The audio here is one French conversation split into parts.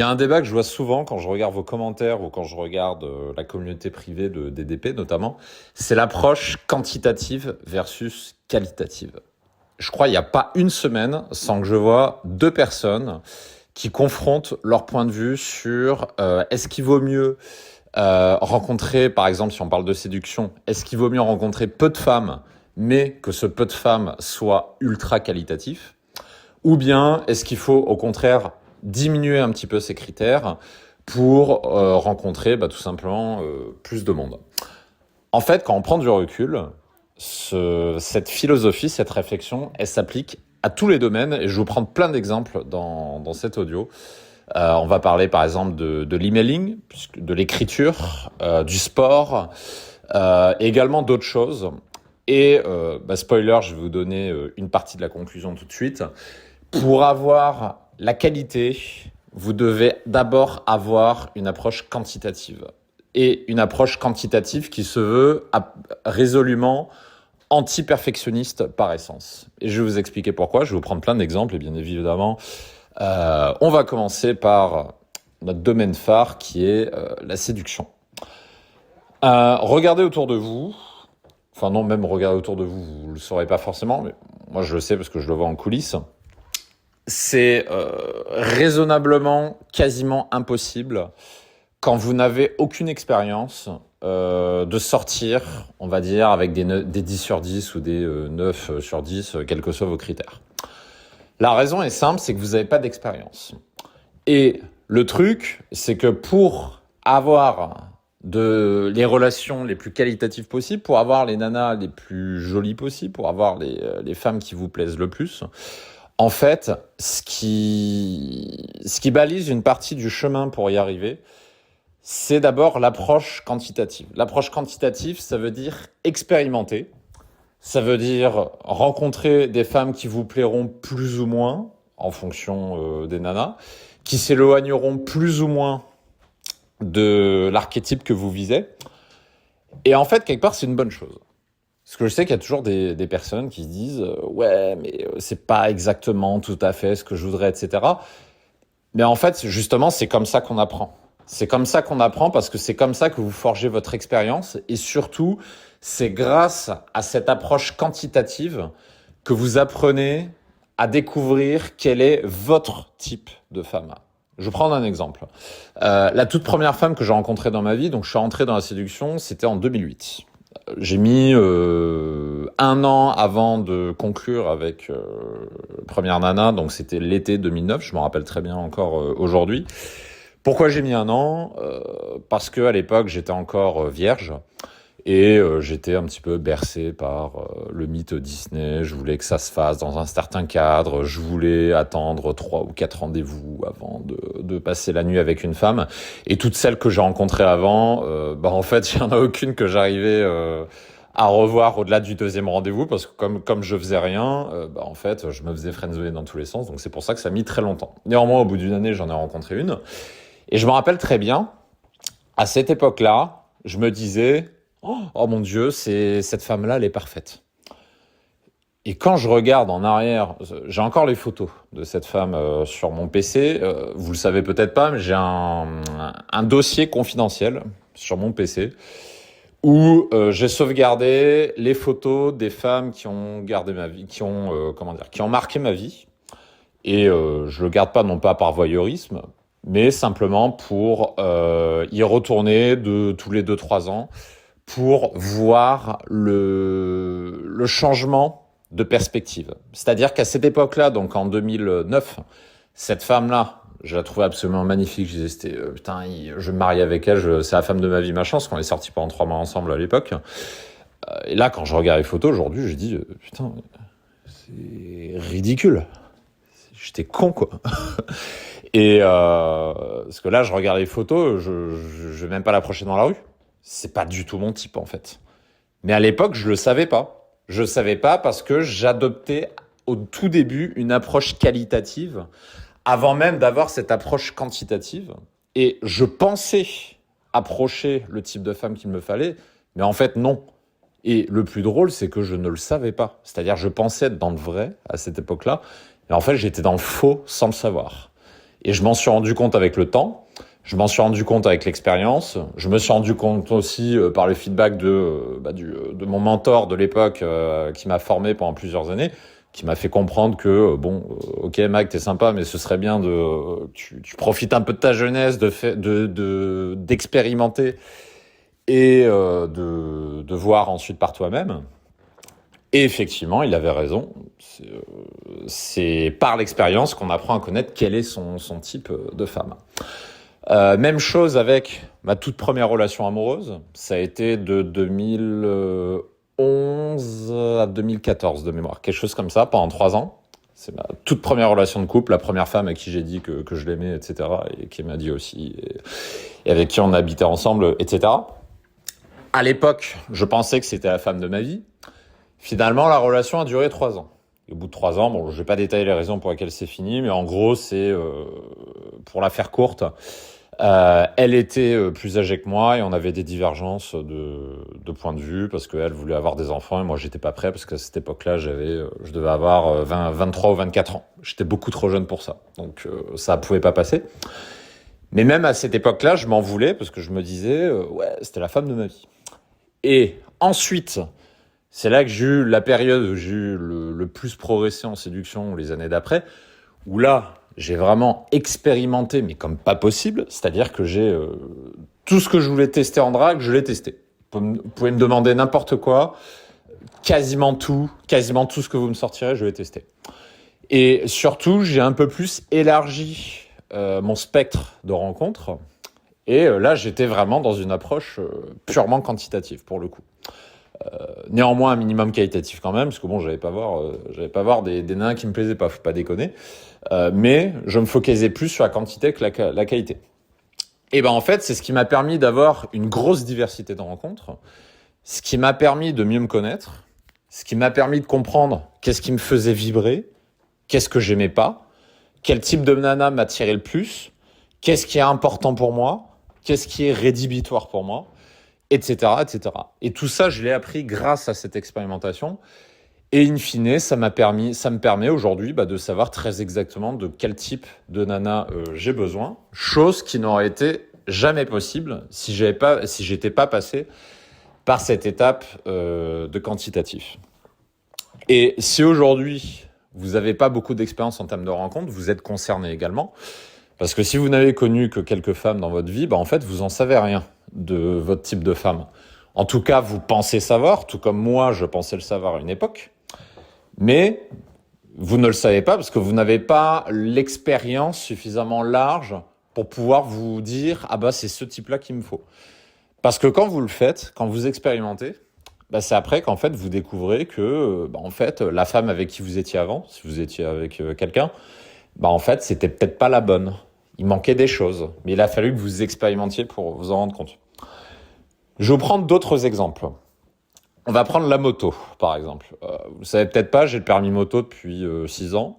y a un débat que je vois souvent quand je regarde vos commentaires ou quand je regarde la communauté privée de DDP notamment, c'est l'approche quantitative versus qualitative. Je crois qu'il n'y a pas une semaine sans que je vois deux personnes qui confrontent leur point de vue sur est-ce qu'il vaut mieux rencontrer, par exemple, si on parle de séduction, est-ce qu'il vaut mieux rencontrer peu de femmes, mais que ce peu de femmes soit ultra qualitatif, ou bien est-ce qu'il faut au contraire diminuer un petit peu ces critères pour rencontrer tout simplement plus de monde. En fait, quand on prend du recul, cette philosophie, cette réflexion, elle s'applique à tous les domaines, et je vais vous prendre plein d'exemples dans cet audio. On va parler par exemple de l'emailing, de l'écriture, du sport, et également d'autres choses. Et spoiler, je vais vous donner une partie de la conclusion tout de suite. Pour avoir la qualité, vous devez d'abord avoir une approche quantitative. Et une approche quantitative qui se veut résolument anti-perfectionniste par essence. Et je vais vous expliquer pourquoi. Je vais vous prendre plein d'exemples. Et bien évidemment, on va commencer par notre domaine phare qui est la séduction. Regardez autour de vous. Enfin non, même regardez autour de vous, vous ne le saurez pas forcément. Mais moi, je le sais parce que je le vois en coulisses. C'est raisonnablement quasiment impossible quand vous n'avez aucune expérience de sortir, on va dire, avec des 10 sur 10 ou des 9 sur 10, quels que soient vos critères. La raison est simple, c'est que vous n'avez pas d'expérience. Et le truc, c'est que pour avoir les relations les plus qualitatives possibles, pour avoir les nanas les plus jolies possibles, pour avoir les femmes qui vous plaisent le plus, en fait, ce qui balise une partie du chemin pour y arriver, c'est d'abord l'approche quantitative. L'approche quantitative, ça veut dire expérimenter. Ça veut dire rencontrer des femmes qui vous plairont plus ou moins, en fonction des nanas, qui s'éloigneront plus ou moins de l'archétype que vous visez. Et en fait, quelque part, c'est une bonne chose. Parce que je sais qu'il y a toujours des personnes qui se disent « Ouais, mais c'est pas exactement tout à fait ce que je voudrais, etc. » Mais en fait, justement, c'est comme ça qu'on apprend. C'est comme ça qu'on apprend parce que c'est comme ça que vous forgez votre expérience. Et surtout, c'est grâce à cette approche quantitative que vous apprenez à découvrir quel est votre type de femme. Je vais prendre un exemple. La toute première femme que j'ai rencontrée dans ma vie, donc je suis rentré dans la séduction, c'était en 2008. J'ai mis 1 an avant de conclure avec première nana, donc c'était l'été 2009, je m'en rappelle très bien encore aujourd'hui. Pourquoi j'ai mis 1 an ? Parce que à l'époque j'étais encore vierge et j'étais un petit peu bercé par le mythe Disney. Je voulais que ça se fasse dans un certain cadre, je voulais attendre 3 ou 4 rendez-vous avant de passer la nuit avec une femme. Et toutes celles que j'ai rencontrées avant, en fait, il n'y en a aucune que j'arrivais à revoir au-delà du 2e rendez-vous, parce que comme je faisais rien, en fait, je me faisais friendzoner dans tous les sens. Donc c'est pour ça que ça a mis très longtemps. Néanmoins, au bout d'1 année, j'en ai rencontré une. Et je me rappelle très bien, à cette époque-là, je me disais « Oh mon Dieu, cette femme-là, elle est parfaite. » Et quand je regarde en arrière, j'ai encore les photos de cette femme sur mon PC. Vous le savez peut-être pas, mais j'ai un dossier confidentiel sur mon PC où j'ai sauvegardé les photos des femmes qui ont gardé ma vie, qui ont marqué ma vie. Et je le garde pas non pas par voyeurisme, mais simplement pour y retourner tous les 2-3 ans pour voir le changement de perspective. C'est-à-dire qu'à cette époque-là, donc en 2009, cette femme-là, je la trouvais absolument magnifique. Je disais, je vais me marier avec elle, c'est la femme de ma vie, machin, parce qu'on est sortis pendant 3 mois ensemble à l'époque. Et là, quand je regarde les photos aujourd'hui, je dis, c'est ridicule. J'étais con, quoi. Et parce que là, je regarde les photos, je vais même pas l'approcher dans la rue. C'est pas du tout mon type, en fait. Mais à l'époque, je le savais pas. Je le savais pas parce que j'adoptais au tout début une approche qualitative avant même d'avoir cette approche quantitative. Et je pensais approcher le type de femme qu'il me fallait, mais en fait, non. Et le plus drôle, c'est que je ne le savais pas. C'est-à-dire, je pensais être dans le vrai à cette époque-là, mais en fait, j'étais dans le faux sans le savoir. Et je m'en suis rendu compte avec le temps. Je m'en suis rendu compte avec l'expérience. Je me suis rendu compte aussi par le feedback de mon mentor de l'époque qui m'a formé pendant plusieurs années, qui m'a fait comprendre que ok Mac, t'es sympa, mais ce serait bien tu profites un peu de ta jeunesse, d'expérimenter et de voir ensuite par toi-même. Et effectivement, il avait raison. C'est par l'expérience qu'on apprend à connaître quel est son type de femme. Même chose avec ma toute première relation amoureuse. Ça a été de 2011 à 2014 de mémoire. Quelque chose comme ça, pendant 3 ans. C'est ma toute première relation de couple, la première femme à qui j'ai dit que je l'aimais, etc. Et qui m'a dit aussi, et avec qui on habitait ensemble, etc. À l'époque, je pensais que c'était la femme de ma vie. Finalement, la relation a duré 3 ans. Et au bout de 3 ans, je vais pas détailler les raisons pour lesquelles c'est fini, mais en gros, c'est, pour la faire courte, elle était plus âgée que moi et on avait des divergences de point de vue parce qu'elle voulait avoir des enfants et moi j'étais pas prêt parce qu'à cette époque-là, je devais avoir 23 ou 24 ans. J'étais beaucoup trop jeune pour ça. Donc ça pouvait pas passer. Mais même à cette époque-là, je m'en voulais parce que je me disais, ouais, c'était la femme de ma vie. Et ensuite, c'est là que j'ai eu la période où j'ai eu le plus progressé en séduction les années d'après, où là, j'ai vraiment expérimenté, mais comme pas possible. C'est-à-dire que j'ai tout ce que je voulais tester en drague, je l'ai testé. Vous pouvez me demander n'importe quoi, quasiment tout ce que vous me sortirez, je l'ai testé. Et surtout, j'ai un peu plus élargi mon spectre de rencontres. Et là, j'étais vraiment dans une approche purement quantitative, pour le coup. Néanmoins, un minimum qualitatif quand même, parce que j'allais pas voir des nains qui me plaisaient pas, faut pas déconner. Mais je me focalisais plus sur la quantité que la qualité. Et en fait, c'est ce qui m'a permis d'avoir une grosse diversité de rencontres, ce qui m'a permis de mieux me connaître, ce qui m'a permis de comprendre qu'est-ce qui me faisait vibrer, qu'est-ce que j'aimais pas, quel type de nana m'attirait le plus, qu'est-ce qui est important pour moi, qu'est-ce qui est rédhibitoire pour moi, etc., etc. Et tout ça, je l'ai appris grâce à cette expérimentation. Et in fine, ça me permet aujourd'hui de savoir très exactement de quel type de nana j'ai besoin. Chose qui n'aurait été jamais possible si j'étais pas passé par cette étape de quantitatif. Et si aujourd'hui, vous n'avez pas beaucoup d'expérience en termes de rencontres, vous êtes concerné également. Parce que si vous n'avez connu que quelques femmes dans votre vie, en fait, vous en savez rien de votre type de femme. En tout cas, vous pensez savoir, tout comme moi, je pensais le savoir à une époque. Mais vous ne le savez pas parce que vous n'avez pas l'expérience suffisamment large pour pouvoir vous dire « Ah c'est ce type-là qu'il me faut ». Parce que quand vous le faites, quand vous expérimentez, c'est après qu'en fait vous découvrez que en fait la femme avec qui vous étiez avant, si vous étiez avec quelqu'un, en fait c'était peut-être pas la bonne. Il manquait des choses, mais il a fallu que vous expérimentiez pour vous en rendre compte. Je vais vous prendre d'autres exemples. On va prendre la moto, par exemple. Vous savez peut-être pas, j'ai le permis moto depuis 6 ans.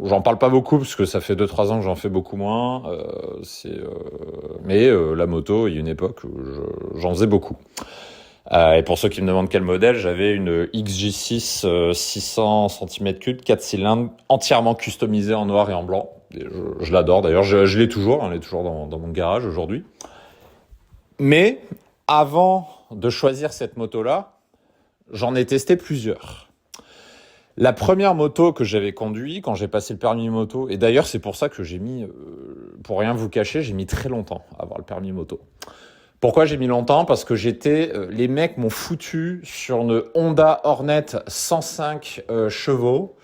J'en parle pas beaucoup parce que ça fait 2-3 ans que j'en fais beaucoup moins. Mais la moto, il y a une époque où j'en faisais beaucoup. Et pour ceux qui me demandent quel modèle, j'avais une XJ6 600 cm3, 4 cylindres, entièrement customisée en noir et en blanc. Et je l'adore d'ailleurs, je l'ai toujours, elle est toujours dans mon garage aujourd'hui. Mais avant de choisir cette moto-là, j'en ai testé plusieurs. La première moto que j'avais conduite quand j'ai passé le permis moto, et d'ailleurs c'est pour ça que j'ai mis, pour rien vous cacher, j'ai mis très longtemps à avoir le permis moto. Pourquoi j'ai mis longtemps ? Parce que les mecs m'ont foutu sur une Honda Hornet 105 chevaux,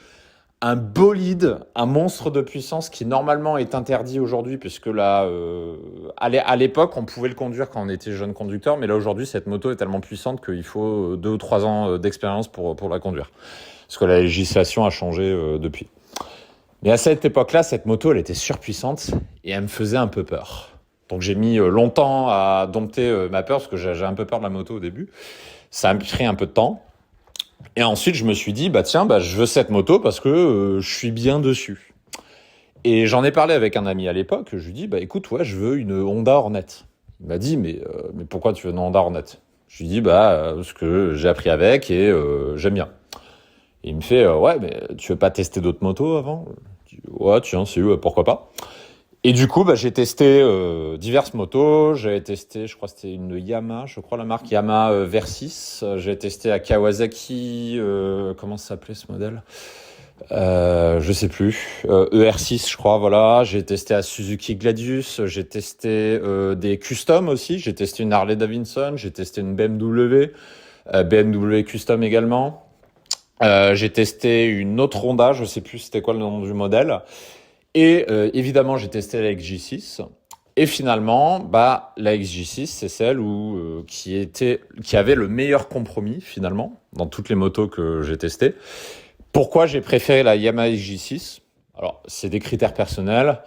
un bolide, un monstre de puissance qui normalement est interdit aujourd'hui, puisque là, à l'époque, on pouvait le conduire quand on était jeune conducteur, mais là aujourd'hui, cette moto est tellement puissante qu'il faut 2 ou 3 ans d'expérience pour la conduire. Parce que la législation a changé depuis. Mais à cette époque-là, cette moto, elle était surpuissante et elle me faisait un peu peur. Donc j'ai mis longtemps à dompter ma peur, parce que j'ai un peu peur de la moto au début. Ça a pris un peu de temps. Et ensuite, je me suis dit, je veux cette moto parce que je suis bien dessus. Et j'en ai parlé avec un ami à l'époque. Je lui dis, écoute, ouais, je veux une Honda Hornet. Il m'a dit, mais pourquoi tu veux une Honda Hornet ? Je lui dis, parce que j'ai appris avec et j'aime bien. Et il me fait, ouais, mais tu veux pas tester d'autres motos avant ? Je dis, ouais, tiens, pourquoi pas ? Et du coup, bah, j'ai testé diverses motos. J'avais testé, je crois que c'était une Yamaha, je crois la marque Yamaha Versys. J'ai testé à Kawasaki, comment ça s'appelait ce modèle? Je sais plus. ER6, je crois, voilà. J'ai testé à Suzuki Gladius. J'ai testé des custom aussi. J'ai testé une Harley Davidson. J'ai testé une BMW, BMW Custom également. J'ai testé une autre Honda. Je sais plus c'était quoi le nom du modèle. Et évidemment, j'ai testé la XJ6. Et finalement, bah, la XJ6, c'est celle qui avait le meilleur compromis finalement dans toutes les motos que j'ai testées. Pourquoi j'ai préféré la Yamaha XJ6? Alors, c'est des critères personnels,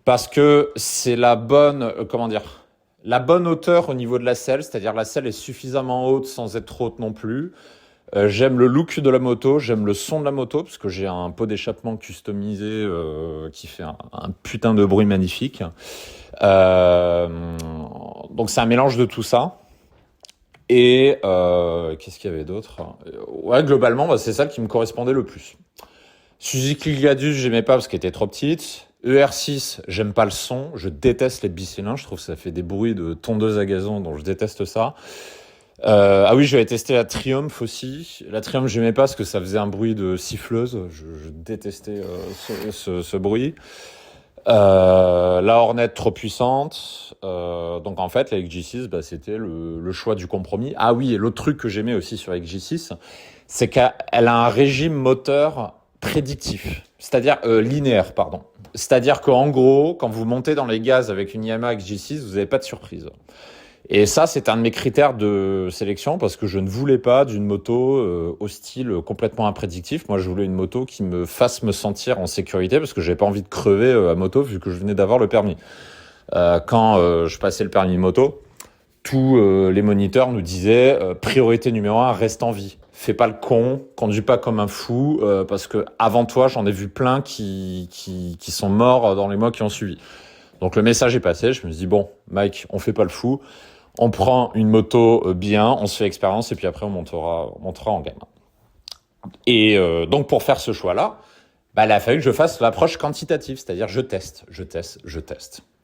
parce que c'est la bonne, comment dire, la bonne hauteur au niveau de la selle, c'est-à-dire la selle est suffisamment haute sans être trop haute non plus. J'aime le look de la moto, j'aime le son de la moto, parce que j'ai un pot d'échappement customisé qui fait un putain de bruit magnifique. Euh, donc c'est un mélange de tout ça. Et qu'est-ce qu'il y avait d'autre? Ouais, globalement, bah, c'est ça qui me correspondait le plus. Suzuki Gladius, j'aimais pas parce qu'elle était trop petite. ER6, j'aime pas le son. Je déteste les bicylindres. Je trouve que ça fait des bruits de tondeuse à gazon, donc je déteste ça. Ah oui, j'avais testé la Triumph aussi. La Triumph, j'aimais pas parce que ça faisait un bruit de siffleuse. Je détestais ce bruit. La Hornet trop puissante. Donc en fait, la XG6, bah, c'était le choix du compromis. Ah oui, et l'autre truc que j'aimais aussi sur la XG6, c'est qu'elle a un régime moteur prédictif, c'est-à-dire linéaire, pardon. C'est-à-dire qu'en gros, quand vous montez dans les gaz avec une Yamaha XG6, vous n'avez pas de surprise. Et ça, c'est un de mes critères de sélection parce que je ne voulais pas d'une moto au style complètement imprédictif. Moi, je voulais une moto qui me fasse me sentir en sécurité parce que j'avais pas envie de crever à moto vu que je venais d'avoir le permis. Quand je passais le permis moto, tous les moniteurs nous disaient priorité numéro 1, reste en vie. Fais pas le con, conduis pas comme un fou parce que avant toi, j'en ai vu plein qui sont morts dans les mois qui ont suivi. Donc le message est passé. Je me suis dit bon, Mike, on fait pas le fou. On prend une moto bien, on se fait expérience et puis après on montera en gamme. Et donc pour faire ce choix-là, bah, il a fallu que je fasse l'approche quantitative, c'est-à-dire je teste.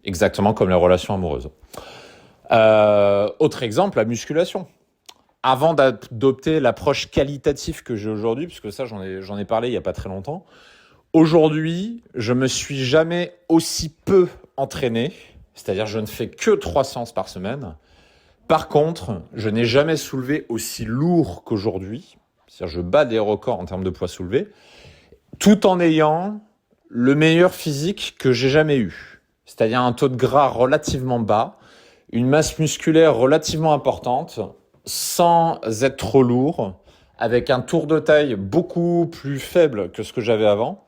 Exactement comme les relations amoureuses. Autre exemple, la musculation. Avant d'adopter l'approche qualitative que j'ai aujourd'hui, puisque ça j'en ai parlé il y a pas très longtemps, aujourd'hui je me suis jamais aussi peu entraîné, c'est-à-dire je ne fais que 3 séances par semaine. Par contre, je n'ai jamais soulevé aussi lourd qu'aujourd'hui. C'est-à-dire, je bats des records en termes de poids soulevé, tout en ayant le meilleur physique que j'ai jamais eu. C'est-à-dire un taux de gras relativement bas, une masse musculaire relativement importante, sans être trop lourd, avec un tour de taille beaucoup plus faible que ce que j'avais avant.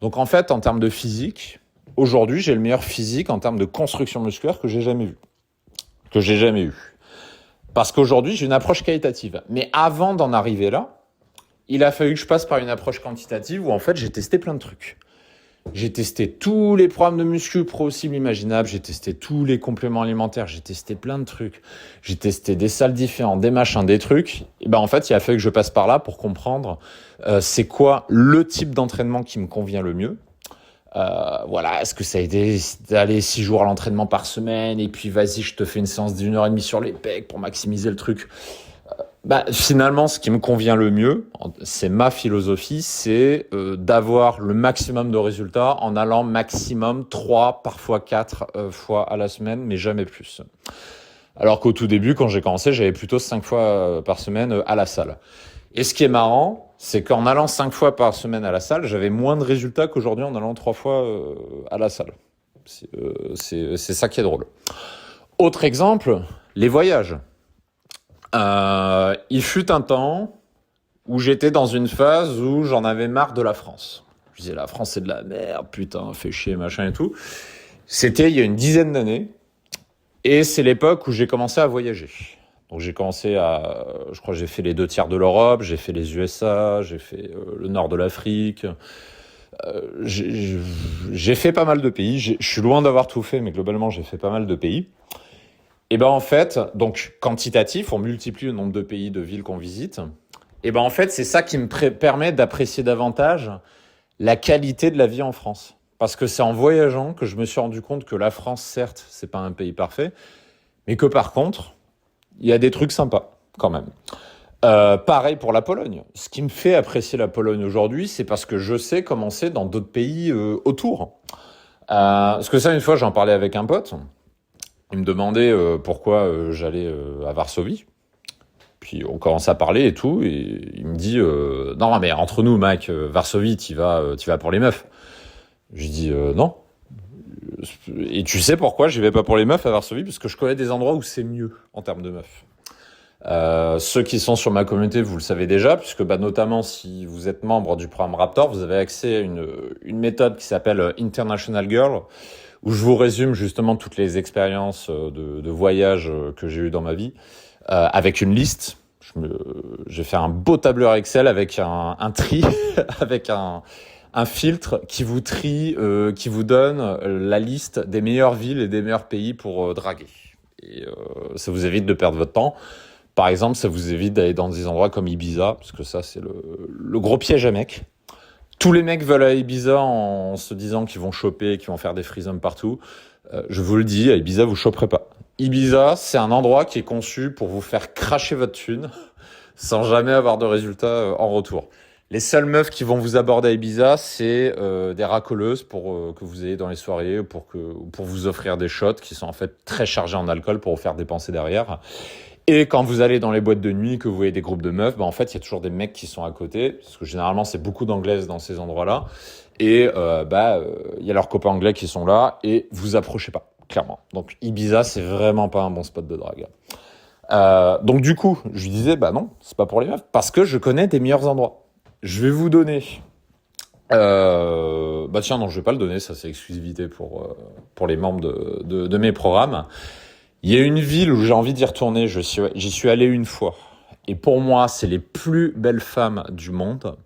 Donc en fait, en termes de physique, aujourd'hui, j'ai le meilleur physique en termes de construction musculaire que j'ai jamais vu. Parce qu'aujourd'hui, j'ai une approche qualitative. Mais avant d'en arriver là, il a fallu que je passe par une approche quantitative où en fait, j'ai testé plein de trucs. J'ai testé tous les programmes de muscu possibles imaginables, j'ai testé tous les compléments alimentaires, j'ai testé plein de trucs. J'ai testé des salles différentes, des machins, des trucs. Et ben en fait, il a fallu que je passe par là pour comprendre c'est quoi le type d'entraînement qui me convient le mieux. Voilà, est-ce que ça a aidé d'aller 6 jours à l'entraînement par semaine et puis vas-y, je te fais une séance d'1 heure et demie sur les pecs pour maximiser le truc. Bah, finalement, ce qui me convient le mieux, c'est ma philosophie, c'est d'avoir le maximum de résultats en allant maximum 3, parfois 4 fois à la semaine, mais jamais plus. Alors qu'au tout début, quand j'ai commencé, j'allais plutôt 5 fois par semaine à la salle. Et ce qui est marrant, c'est qu'en allant 5 fois par semaine à la salle, j'avais moins de résultats qu'aujourd'hui en allant 3 fois à la salle. C'est ça qui est drôle. Autre exemple, les voyages. Il fut un temps où j'étais dans une phase où j'en avais marre de la France. Je disais la France c'est de la merde, putain, fait chier, machin et tout. C'était il y a une dizaine d'années et c'est l'époque où j'ai commencé à voyager. Donc j'ai commencé je crois que j'ai fait les 2 tiers de l'Europe, j'ai fait les USA, j'ai fait le nord de l'Afrique. J'ai fait pas mal de pays. Je suis loin d'avoir tout fait, mais globalement j'ai fait pas mal de pays. Et ben en fait, donc quantitatif, on multiplie le nombre de pays, de villes qu'on visite. Et ben en fait, c'est ça qui me permet d'apprécier davantage la qualité de la vie en France. Parce que c'est en voyageant que je me suis rendu compte que la France, certes, c'est pas un pays parfait, mais que par contre, il y a des trucs sympas quand même. Pareil pour la Pologne. Ce qui me fait apprécier la Pologne aujourd'hui, c'est parce que je sais comment c'est dans d'autres pays autour. Parce que ça, une fois, j'en parlais avec un pote. Il me demandait pourquoi j'allais à Varsovie. Puis on commence à parler et tout, et il me dit non mais entre nous, Mac, Varsovie, t'y vas pour les meufs. Je lui dis non. Et tu sais pourquoi j'y vais pas pour les meufs à Varsovie? Parce que je connais des endroits où c'est mieux en termes de meufs. Ceux qui sont sur ma communauté, vous le savez déjà, puisque notamment si vous êtes membre du programme Raptor, vous avez accès à une méthode qui s'appelle International Girl, où je vous résume justement toutes les expériences de voyage que j'ai eues dans ma vie, avec une liste. J'ai fait un beau tableur Excel avec un tri, avec un filtre qui vous trie, qui vous donne la liste des meilleures villes et des meilleurs pays pour draguer. Et ça vous évite de perdre votre temps. Par exemple, ça vous évite d'aller dans des endroits comme Ibiza, parce que ça, c'est le gros piège à mecs. Tous les mecs veulent aller à Ibiza en se disant qu'ils vont choper, qu'ils vont faire des threesomes partout. Je vous le dis, à Ibiza, vous choperez pas. Ibiza, c'est un endroit qui est conçu pour vous faire cracher votre thune sans jamais avoir de résultat en retour. Les seules meufs qui vont vous aborder à Ibiza, c'est des racoleuses pour que vous ayez dans les soirées, pour vous offrir des shots qui sont en fait très chargés en alcool pour vous faire dépenser derrière. Et quand vous allez dans les boîtes de nuit, que vous voyez des groupes de meufs, en fait, il y a toujours des mecs qui sont à côté, parce que généralement, c'est beaucoup d'anglaises dans ces endroits-là. Et y a leurs copains anglais qui sont là, et vous approchez pas, clairement. Donc Ibiza, c'est vraiment pas un bon spot de drague. Donc du coup, je lui disais, non, c'est pas pour les meufs, parce que je connais des meilleurs endroits. Je vais vous donner... tiens, non, je vais pas le donner, ça c'est exclusivité pour les membres de mes programmes. Il y a une ville où j'ai envie d'y retourner, j'y suis allé une fois. Et pour moi, c'est les plus belles femmes du monde.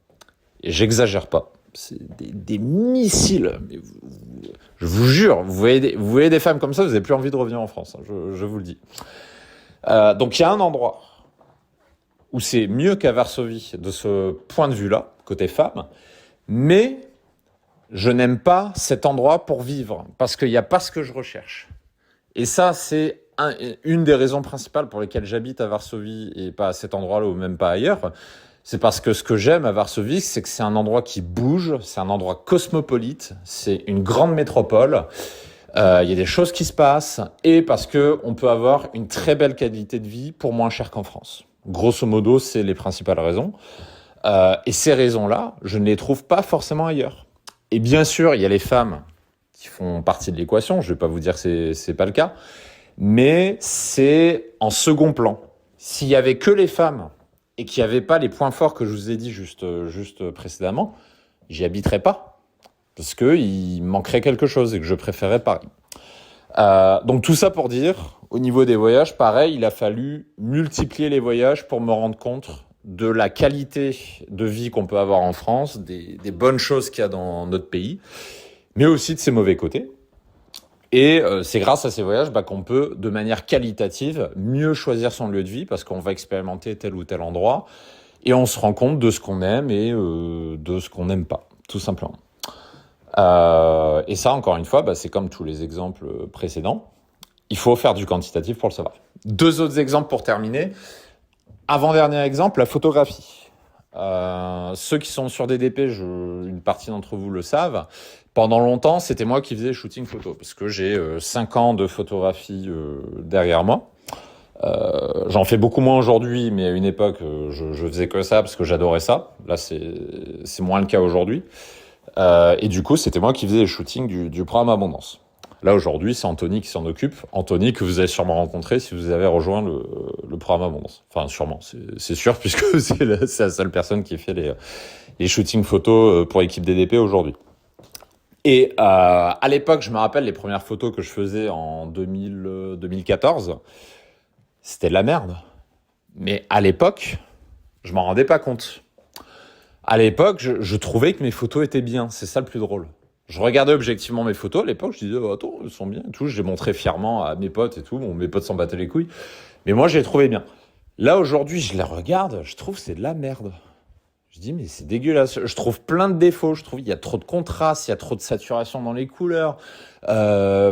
Et j'exagère pas. C'est des missiles. Mais je vous jure, vous voyez des femmes comme ça, vous n'avez plus envie de revenir en France, hein, je vous le dis. Donc il y a un endroit où c'est mieux qu'à Varsovie de ce point de vue-là, côté femme, mais je n'aime pas cet endroit pour vivre, parce qu'il n'y a pas ce que je recherche. Et ça, c'est une des raisons principales pour lesquelles j'habite à Varsovie et pas à cet endroit-là ou même pas ailleurs. C'est parce que ce que j'aime à Varsovie, c'est que c'est un endroit qui bouge, c'est un endroit cosmopolite, c'est une grande métropole, il y a des choses qui se passent, et parce qu'on peut avoir une très belle qualité de vie pour moins cher qu'en France. Grosso modo, c'est les principales raisons. Et ces raisons-là, je ne les trouve pas forcément ailleurs. Et bien sûr, il y a les femmes qui font partie de l'équation, je ne vais pas vous dire que c'est pas le cas, mais c'est en second plan. S'il y avait que les femmes et qu'il n'y avait pas les points forts que je vous ai dit juste précédemment, j'y habiterais pas, parce qu'il manquerait quelque chose et que je préférerais Paris. Donc tout ça pour dire, au niveau des voyages, pareil, il a fallu multiplier les voyages pour me rendre compte de la qualité de vie qu'on peut avoir en France, des bonnes choses qu'il y a dans notre pays, mais aussi de ses mauvais côtés. Et c'est grâce à ces voyages qu'on peut, de manière qualitative, mieux choisir son lieu de vie, parce qu'on va expérimenter tel ou tel endroit, et on se rend compte de ce qu'on aime et de ce qu'on n'aime pas, tout simplement. Et ça, encore une fois, c'est comme tous les exemples précédents, il faut faire du quantitatif pour le savoir. 2 autres exemples pour terminer. Avant-dernier exemple, la photographie. Ceux qui sont sur DDP, une partie d'entre vous le savent. Pendant longtemps, c'était moi qui faisais shooting photo, parce que j'ai 5 ans de photographie derrière moi. J'en fais beaucoup moins aujourd'hui, mais à une époque, je faisais que ça, parce que j'adorais ça. Là, c'est moins le cas aujourd'hui. Et du coup, c'était moi qui faisais les shootings du programme Abondance. Là, aujourd'hui, c'est Anthony qui s'en occupe. Anthony, que vous avez sûrement rencontré si vous avez rejoint le programme Abondance. Enfin, sûrement, c'est sûr, puisque c'est la seule personne qui fait les shootings photos pour l'équipe DDP aujourd'hui. Et à l'époque, je me rappelle les premières photos que je faisais en 2014, c'était de la merde. Mais à l'époque, je m'en rendais pas compte. À l'époque, je trouvais que mes photos étaient bien. C'est ça le plus drôle. Je regardais objectivement mes photos. À l'époque, je disais, attends, elles sont bien et tout. Je les montrais fièrement à mes potes et tout. Bon, mes potes s'en battaient les couilles. Mais moi, je les trouvais bien. Là, aujourd'hui, je les regarde. Je trouve que c'est de la merde. Je Je dis, mais c'est dégueulasse. Je trouve plein de défauts. Je trouve qu'il y a trop de contraste, il y a trop de saturation dans les couleurs. Là,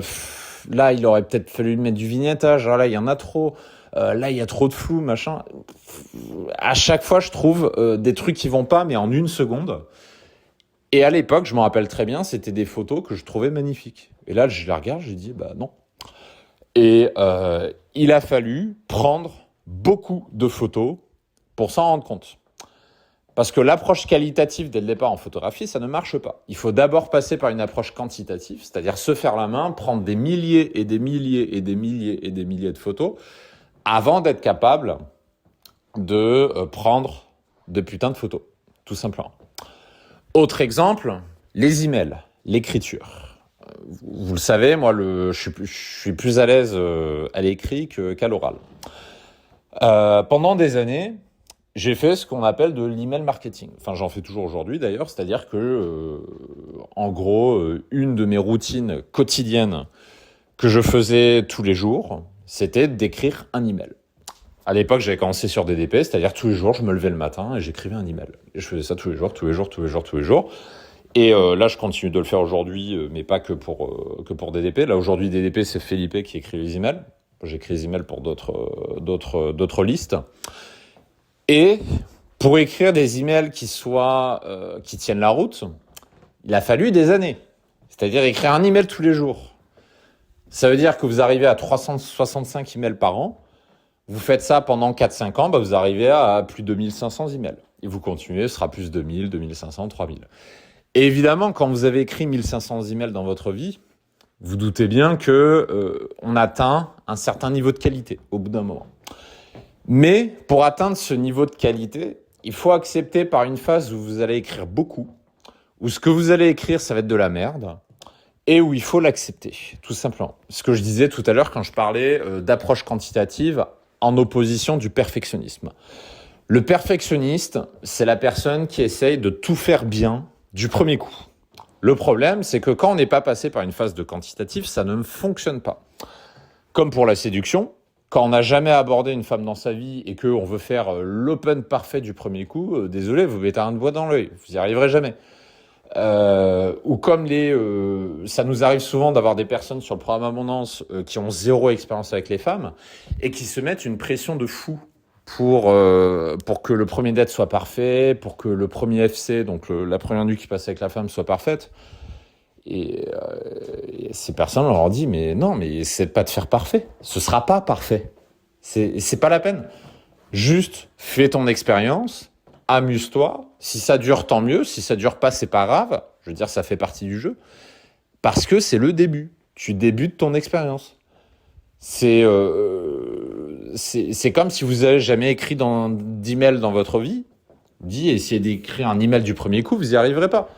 il aurait peut-être fallu mettre du vignettage. Là, il y en a trop. Là, il y a trop de flou, machin. À chaque fois, je trouve des trucs qui vont pas, mais en une seconde. Et à l'époque, je me rappelle très bien, c'était des photos que je trouvais magnifiques. Et là, je les regarde, j'ai dit, bah non. Et il a fallu prendre beaucoup de photos pour s'en rendre compte. Parce que l'approche qualitative dès le départ en photographie, ça ne marche pas. Il faut d'abord passer par une approche quantitative, c'est-à-dire se faire la main, prendre des milliers et des milliers et des milliers et des milliers de photos avant d'être capable de prendre de putains de photos, tout simplement. Autre exemple, les emails, l'écriture. Vous le savez, moi, je suis plus à l'aise à l'écrit qu'à l'oral. Pendant des années, j'ai fait ce qu'on appelle de l'email marketing. Enfin, j'en fais toujours aujourd'hui d'ailleurs, c'est-à-dire que, en gros, une de mes routines quotidiennes que je faisais tous les jours, c'était d'écrire un email. À l'époque, j'avais commencé sur DDP, c'est-à-dire tous les jours, je me levais le matin et j'écrivais un email. Et je faisais ça tous les jours. Et là, je continue de le faire aujourd'hui, mais pas que pour DDP. Là, aujourd'hui, DDP, c'est Felipe qui écrit les emails. J'écris les emails pour d'autres listes. Et pour écrire des emails qui tiennent la route, il a fallu des années. C'est-à-dire écrire un email tous les jours. Ça veut dire que vous arrivez à 365 emails par an. Vous faites ça pendant 4-5 ans, vous arrivez à plus de 1500 emails. Et vous continuez, ce sera plus de 1000, 2500, 3000. Et évidemment, quand vous avez écrit 1500 emails dans votre vie, vous doutez bien que on atteint un certain niveau de qualité au bout d'un moment. Mais pour atteindre ce niveau de qualité, il faut accepter par une phase où vous allez écrire beaucoup, où ce que vous allez écrire, ça va être de la merde, et où il faut l'accepter, tout simplement. Ce que je disais tout à l'heure quand je parlais d'approche quantitative en opposition du perfectionnisme. Le perfectionniste, c'est la personne qui essaye de tout faire bien du premier coup. Le problème, c'est que quand on n'est pas passé par une phase de quantitatif, ça ne fonctionne pas. Comme pour la séduction, quand on n'a jamais abordé une femme dans sa vie et qu'on veut faire l'open parfait du premier coup, désolé, vous mettez un doigt dans l'œil, vous n'y arriverez jamais. Ou comme ça nous arrive souvent d'avoir des personnes sur le programme Abondance qui ont zéro expérience avec les femmes et qui se mettent une pression de fou pour que le premier date soit parfait, pour que le premier FC, donc la première nuit qui passe avec la femme, soit parfaite. Et ces personnes, on leur dit, mais non, mais c'est pas de faire parfait. Ce sera pas parfait. C'est pas la peine. Juste, fais ton expérience, amuse-toi. Si ça dure, tant mieux. Si ça dure pas, c'est pas grave. Je veux dire, ça fait partie du jeu. Parce que c'est le début. Tu débutes ton expérience. C'est comme si vous avez jamais écrit d'email dans votre vie. Essayez d'écrire un email du premier coup, vous n'y arriverez pas.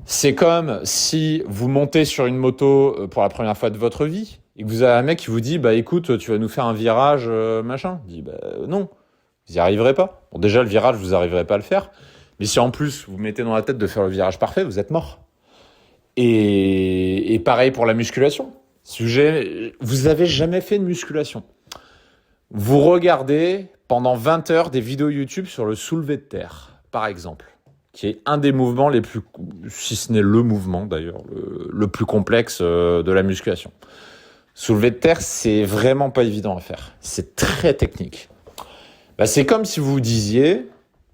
C'est comme si vous montez sur une moto pour la première fois de votre vie et que vous avez un mec qui vous dit, bah écoute, tu vas nous faire un virage, machin. Il dit, bah non, vous n'y arriverez pas. Bon, déjà, le virage, vous n'arriverez pas à le faire. Mais si en plus, vous mettez dans la tête de faire le virage parfait, vous êtes mort. Et pareil pour la musculation. Vous avez jamais fait de musculation. Vous regardez pendant 20 heures des vidéos YouTube sur le soulevé de terre, par exemple, qui est un des mouvements les plus, si ce n'est le mouvement d'ailleurs, le plus complexe de la musculation. Soulevé de terre, c'est vraiment pas évident à faire. C'est très technique. C'est comme si vous disiez,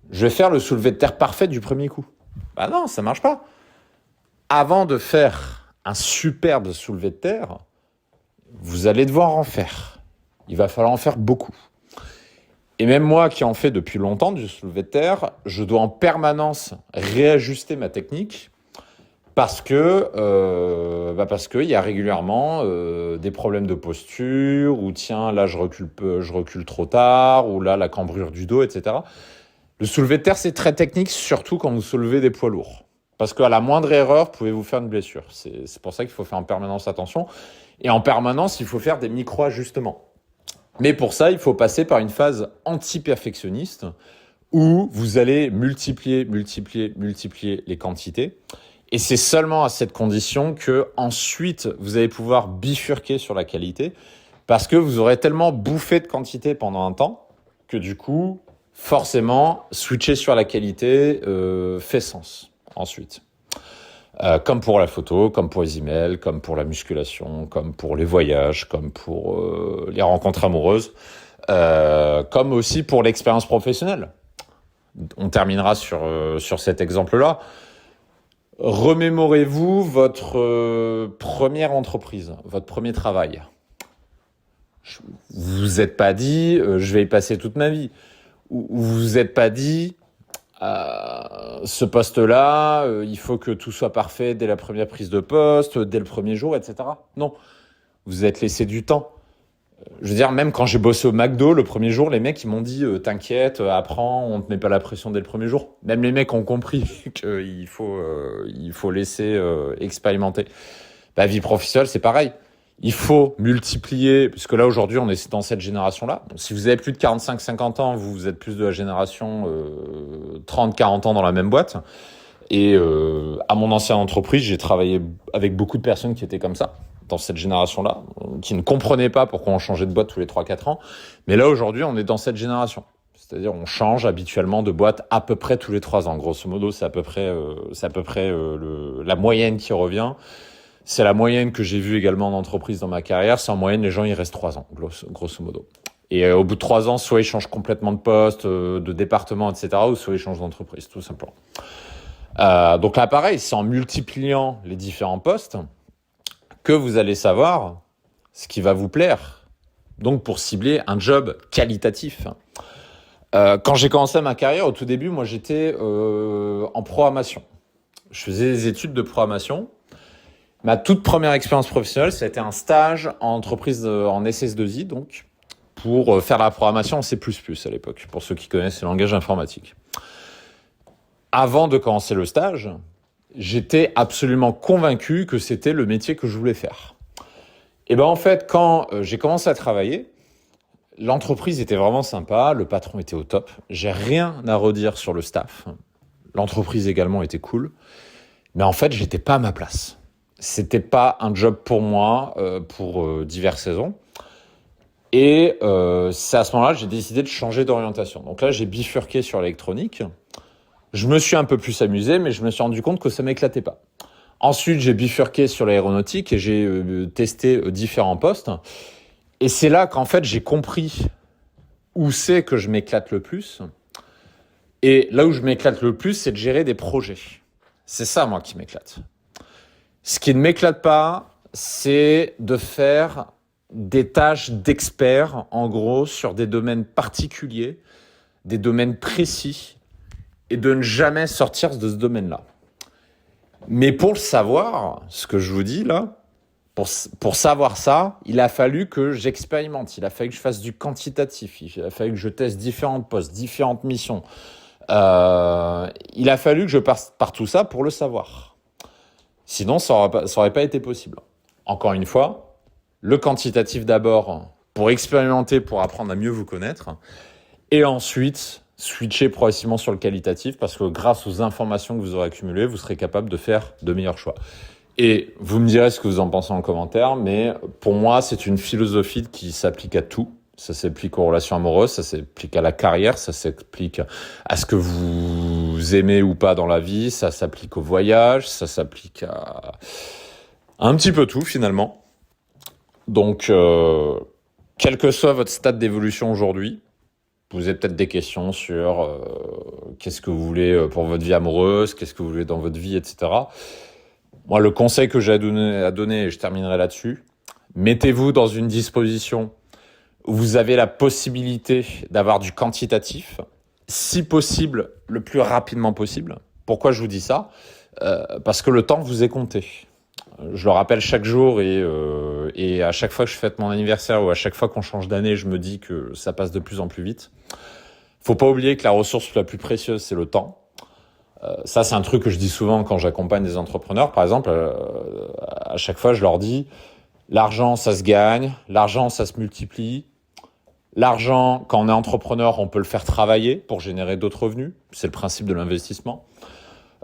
je vais faire le soulevé de terre parfait du premier coup. Non, ça marche pas. Avant de faire un superbe soulevé de terre, vous allez devoir en faire. Il va falloir en faire beaucoup. Et même moi qui en fais depuis longtemps du soulevé de terre, je dois en permanence réajuster ma technique parce que il y a régulièrement des problèmes de posture, ou tiens, là je recule trop tard, ou là la cambrure du dos, etc. Le soulevé de terre, c'est très technique, surtout quand vous soulevez des poids lourds. Parce qu'à la moindre erreur, vous pouvez vous faire une blessure. C'est pour ça qu'il faut faire en permanence attention. Et en permanence, il faut faire des micro-ajustements. Mais pour ça, il faut passer par une phase anti-perfectionniste où vous allez multiplier les quantités. Et c'est seulement à cette condition que ensuite vous allez pouvoir bifurquer sur la qualité, parce que vous aurez tellement bouffé de quantité pendant un temps que du coup, forcément, switcher sur la qualité fait sens ensuite. Comme pour la photo, comme pour les emails, comme pour la musculation, comme pour les voyages, comme pour les rencontres amoureuses, comme aussi pour l'expérience professionnelle. On terminera sur cet exemple-là. Remémorez-vous votre première entreprise, votre premier travail. Vous vous êtes pas dit je vais y passer toute ma vie. Vous vous êtes pas dit ce poste-là, il faut que tout soit parfait dès la première prise de poste, dès le premier jour, etc. Non, vous vous êtes laissé du temps. Je veux dire, même quand j'ai bossé au McDo, le premier jour, les mecs, ils m'ont dit t'inquiète, apprends, on te met pas la pression dès le premier jour. Même les mecs ont compris qu'il faut laisser expérimenter. Bah, vie professionnelle, c'est pareil. Il faut multiplier, puisque là, aujourd'hui, on est dans cette génération-là. Donc, si vous avez plus de 45-50 ans, vous êtes plus de la génération 30-40 ans dans la même boîte. Et à mon ancienne entreprise, j'ai travaillé avec beaucoup de personnes qui étaient comme ça, dans cette génération-là, qui ne comprenaient pas pourquoi on changeait de boîte tous les 3-4 ans. Mais là, aujourd'hui, on est dans cette génération. C'est-à-dire, on change habituellement de boîte à peu près tous les 3 ans. Grosso modo, c'est à peu près la moyenne qui revient. C'est la moyenne que j'ai vue également en entreprise dans ma carrière. C'est en moyenne, les gens, ils restent 3 ans, grosso modo. Et au bout de 3 ans, soit ils changent complètement de poste, de département, etc., ou soit ils changent d'entreprise, tout simplement. Donc là, pareil, c'est en multipliant les différents postes que vous allez savoir ce qui va vous plaire. Donc, pour cibler un job qualitatif. Quand j'ai commencé ma carrière, au tout début, moi, j'étais en programmation. Je faisais des études de programmation. Ma toute première expérience professionnelle, ça a été un stage en entreprise en SS2I, donc, pour faire la programmation en C++ à l'époque, pour ceux qui connaissent le langage informatique. Avant de commencer le stage, j'étais absolument convaincu que c'était le métier que je voulais faire. Et ben en fait, quand j'ai commencé à travailler, l'entreprise était vraiment sympa, le patron était au top. J'ai rien à redire sur le staff. L'entreprise également était cool. Mais en fait, j'étais pas à ma place. C'était pas un job pour moi, pour diverses raisons. Et c'est à ce moment-là que j'ai décidé de changer d'orientation. Donc là, j'ai bifurqué sur l'électronique. Je me suis un peu plus amusé, mais je me suis rendu compte que ça m'éclatait pas. Ensuite, j'ai bifurqué sur l'aéronautique et j'ai testé différents postes. Et c'est là qu'en fait, j'ai compris où c'est que je m'éclate le plus. Et là où je m'éclate le plus, c'est de gérer des projets. C'est ça, moi, qui m'éclate. Ce qui ne m'éclate pas, c'est de faire des tâches d'expert, en gros, sur des domaines particuliers, des domaines précis, et de ne jamais sortir de ce domaine-là. Mais pour le savoir, ce que je vous dis là, pour savoir ça, il a fallu que j'expérimente, il a fallu que je fasse du quantitatif, il a fallu que je teste différents postes, différentes missions. Il a fallu que je passe par tout ça pour le savoir. Sinon, ça aurait pas été possible. Encore une fois, le quantitatif d'abord pour expérimenter, pour apprendre à mieux vous connaître. Et ensuite, switcher progressivement sur le qualitatif parce que grâce aux informations que vous aurez accumulées, vous serez capable de faire de meilleurs choix. Et vous me direz ce que vous en pensez en commentaire, mais pour moi, c'est une philosophie qui s'applique à tout. Ça s'applique aux relations amoureuses, ça s'applique à la carrière, ça s'applique à ce que vous aimez ou pas dans la vie, ça s'applique au voyage, ça s'applique à un petit peu tout finalement. Donc, quel que soit votre stade d'évolution aujourd'hui, vous avez peut-être des questions sur qu'est-ce que vous voulez pour votre vie amoureuse, qu'est-ce que vous voulez dans votre vie, etc. Moi, le conseil que j'ai à donner, et je terminerai là-dessus, mettez-vous dans une disposition où vous avez la possibilité d'avoir du quantitatif, si possible, le plus rapidement possible. Pourquoi je vous dis ça ? Parce que le temps vous est compté. Je le rappelle chaque jour et à chaque fois que je fête mon anniversaire ou à chaque fois qu'on change d'année, je me dis que ça passe de plus en plus vite. Faut pas oublier que la ressource la plus précieuse, c'est le temps. Ça, c'est un truc que je dis souvent quand j'accompagne des entrepreneurs. Par exemple, à chaque fois, je leur dis l'argent, ça se gagne, l'argent, ça se multiplie. L'argent, quand on est entrepreneur, on peut le faire travailler pour générer d'autres revenus. C'est le principe de l'investissement.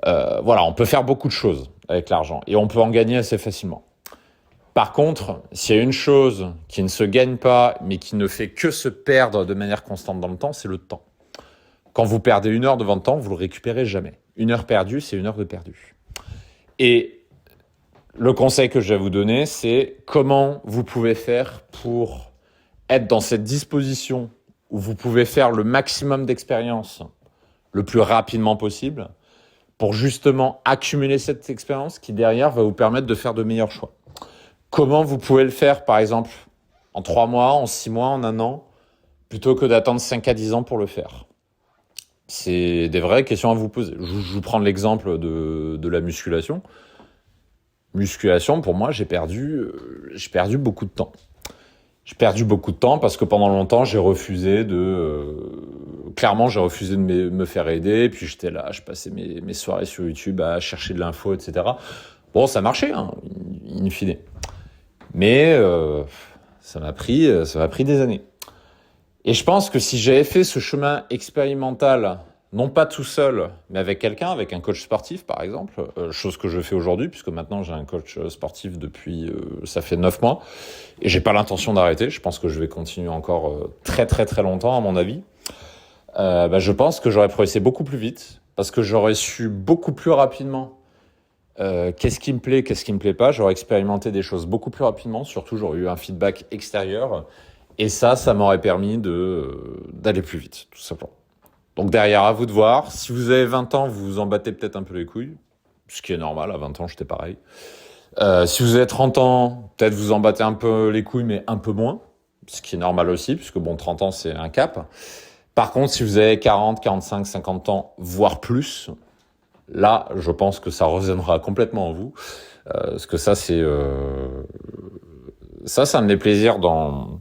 Voilà, on peut faire beaucoup de choses avec l'argent et on peut en gagner assez facilement. Par contre, s'il y a une chose qui ne se gagne pas, mais qui ne fait que se perdre de manière constante dans le temps, c'est le temps. Quand vous perdez 1 heure de votre temps, vous le récupérez jamais. 1 heure perdue, c'est 1 heure de perdu. Et le conseil que je vais vous donner, c'est comment vous pouvez faire pour être dans cette disposition où vous pouvez faire le maximum d'expérience le plus rapidement possible pour justement accumuler cette expérience qui derrière va vous permettre de faire de meilleurs choix. Comment vous pouvez le faire, par exemple, en 3 mois, en 6 mois, en 1 an, plutôt que d'attendre 5 à 10 ans pour le faire? C'est des vraies questions à vous poser. Je vous prends l'exemple de la musculation. Musculation, pour moi, j'ai perdu beaucoup de temps. J'ai perdu beaucoup de temps parce que pendant longtemps, j'ai refusé clairement, j'ai refusé de me faire aider. Puis j'étais là, je passais mes soirées sur YouTube à chercher de l'info, etc. Bon, ça marchait, hein, in fine. Mais ça m'a pris des années. Et je pense que si j'avais fait ce chemin expérimental, non pas tout seul, mais avec quelqu'un, avec un coach sportif par exemple, chose que je fais aujourd'hui, puisque maintenant j'ai un coach sportif depuis, ça fait 9 mois, et j'ai pas l'intention d'arrêter, je pense que je vais continuer encore très très très longtemps à mon avis, je pense que j'aurais progressé beaucoup plus vite, parce que j'aurais su beaucoup plus rapidement qu'est-ce qui me plaît, qu'est-ce qui me plaît pas, j'aurais expérimenté des choses beaucoup plus rapidement, surtout j'aurais eu un feedback extérieur, et ça m'aurait permis d'aller plus vite, tout simplement. Donc derrière, à vous de voir. Si vous avez 20 ans, vous vous en battez peut-être un peu les couilles, ce qui est normal, à 20 ans, j'étais pareil. Si vous avez 30 ans, peut-être vous en battez un peu les couilles, mais un peu moins, ce qui est normal aussi, puisque 30 ans, c'est un cap. Par contre, si vous avez 40, 45, 50 ans, voire plus, là, je pense que ça résonnera complètement en vous. Parce que ça, c'est un de mes plaisirs dans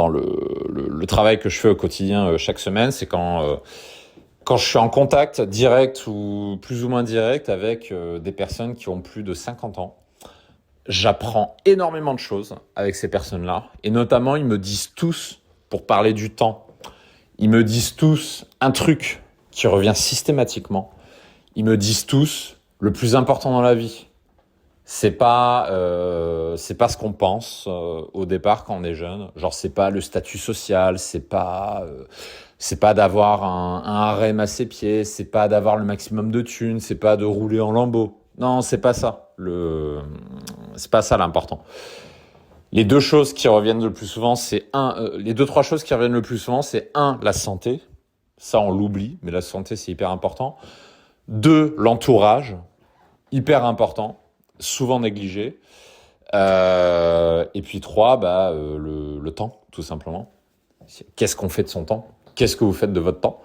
le travail que je fais au quotidien chaque semaine, c'est quand je suis en contact direct ou plus ou moins direct avec des personnes qui ont plus de 50 ans. J'apprends énormément de choses avec ces personnes-là. Et notamment, ils me disent tous, pour parler du temps, ils me disent tous un truc qui revient systématiquement. Ils me disent tous, le plus important dans la vie, c'est pas ce qu'on pense au départ quand on est jeune. Genre c'est pas le statut social, c'est pas d'avoir un harem à ses pieds, c'est pas d'avoir le maximum de thunes, c'est pas de rouler en lambeau. Non, c'est pas ça. C'est pas ça l'important. Les deux choses qui reviennent le plus souvent, les 2-3 choses qui reviennent le plus souvent, c'est la santé. Ça on l'oublie, mais la santé c'est hyper important. 2, l'entourage, hyper important, souvent négligé. Et puis 3, le temps, tout simplement. Qu'est-ce qu'on fait de son temps? Qu'est-ce que vous faites de votre temps?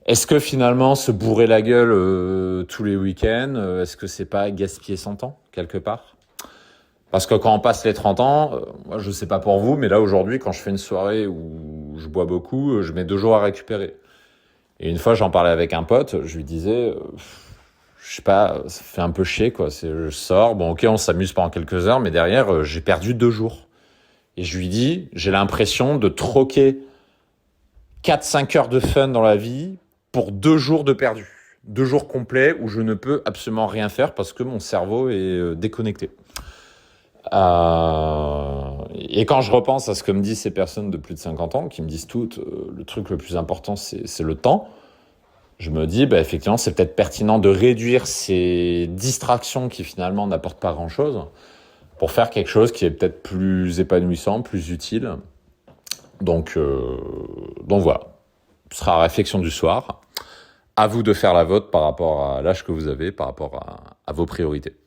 Est-ce que finalement se bourrer la gueule tous les week-ends, est-ce que c'est pas gaspiller son temps quelque part? Parce que quand on passe les 30 ans, moi je sais pas pour vous, mais là aujourd'hui quand je fais une soirée où je bois beaucoup, je mets 2 jours à récupérer. Et une fois j'en parlais avec un pote, je lui disais... je sais pas, ça fait un peu chier, quoi. Je sors, ok, on s'amuse pendant quelques heures, mais derrière, j'ai perdu 2 jours. Et je lui dis, j'ai l'impression de troquer 4-5 heures de fun dans la vie pour 2 jours de perdu. 2 jours complets où je ne peux absolument rien faire parce que mon cerveau est déconnecté. Et quand je repense à ce que me disent ces personnes de plus de 50 ans, qui me disent toutes, le truc le plus important, c'est le temps, je me dis, effectivement, c'est peut-être pertinent de réduire ces distractions qui finalement n'apportent pas grand-chose pour faire quelque chose qui est peut-être plus épanouissant, plus utile. Donc voilà, ce sera la réflexion du soir. À vous de faire la vôtre par rapport à l'âge que vous avez, par rapport à vos priorités.